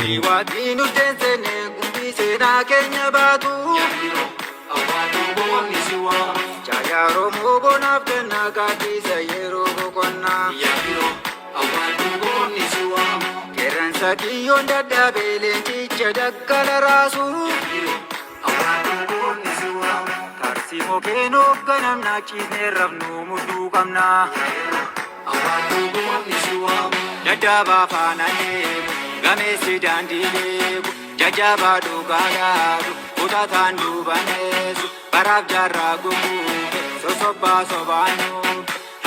Waatiin urteessine gumbii seenaa keenya baatu. Caayaa Oromoo bonaaf kennaa kaadhisa yeroo boqonnaa. Qeerransa kiyyoon dadhabee leenjicha daggala raasu. Tarsii mokkeen hoogganamnaa ciisnee rafnuu mudduu qabnaa. Dadhabaa faana deemu gameessi daandii beeku jajjabaa dhugaa yaadu kutataan duubaneessu baraaf jaarraa gubuufe sosobbaa sobaanuu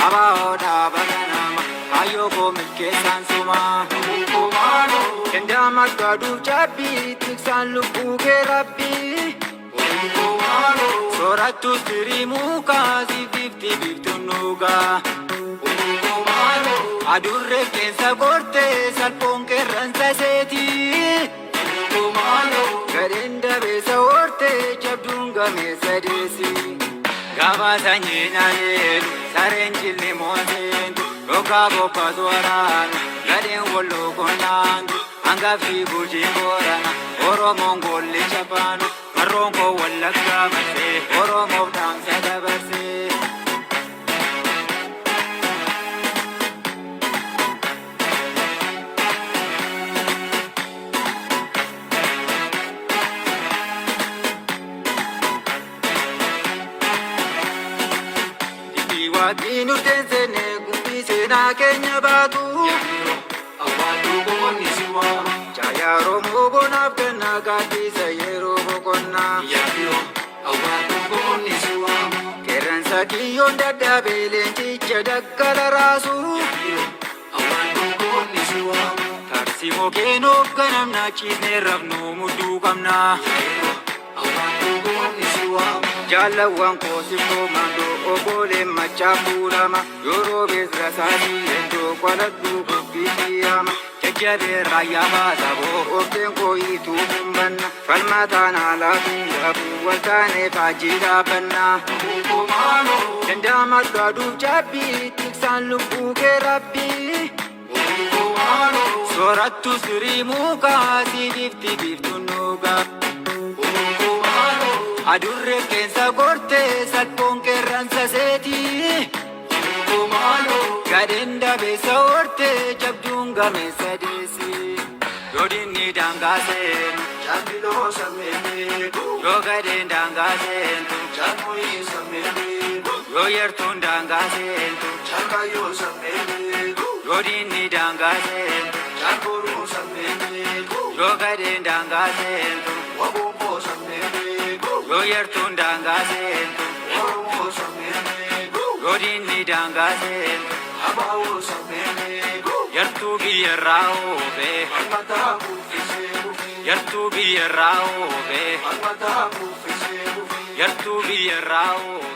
abaa'oo dhaaba ganama kaayyoo koo milkeessaan sumaa. Danda'a gaaduuf cabbii tiksaan lubbuu kee rabbii. Soorattus diriimuu kaasii biftuun dhugaa. Adurree keessa kortee salphoon qeerransa seetii. Gadeen dabeessa hortee jabduun gameessa deessi. Gaafa sanyiin adeemu sareen jilli mooseentu yookaan bobbaatu waraanu gadeen walloo konnaantu hangafti guutii boorana Oromoon golli jabaanu marroon koo wallaggaa marsee Oromoof dhaamsa dabarsee. Waatiin urteessine gumbii seenaa keenya baatu. Caayaa Oromoo bonaaf kennaa kaadhisa yeroo boqonnaa. Qeerransa kiyyoon dadhabee leenjicha daggala raasu. Tarsii mokkeen hoogganamnaa ciisnee rafnuu mudduu qabnaa. Jaalawwan koosifoo mandoo obboleen machaa fuulama yeroo beesra saanii leenjoo qoladhuu gubbii dhiyaama jajjabee raayyaa baasaboo obseen kooyituu humbanna falmataan haalaatiin dhabuu waltaanee faajii dhaabannaa. Danda'a gaaduuf cabbii tiksaan lubbuu kee rabbii. Soorattus diriimuu kaasii biftuun dhugaa. Adurree keessa kortee salphoon qeerransa seetii. Gadeen dabeessa hortee jabduun gameessa deessi. Yoo dinni daangaa seenu jaabiloo sammeetu. Yoo gadeen daangaa seentu jaamuyi sammeetu. Yoo yartuun daangaa seentu jaakayyoo sammeetu. Yoo dinni daangaa seentu jaakoruu sammeetu. Yoo gadeen daangaa seentu wabuumoo sammeetu. Yoo yartuun daangaa seentu Oromoo sammeetu. Yoo dinni daangaa seentu abaa'oo sammeetu. Yartuu biyyarraa oofee harmataa kuffisee buufee. Yartuu biyyarraa oofee harmataa kuffisee buufee. Yartuu biyyarraa oofee.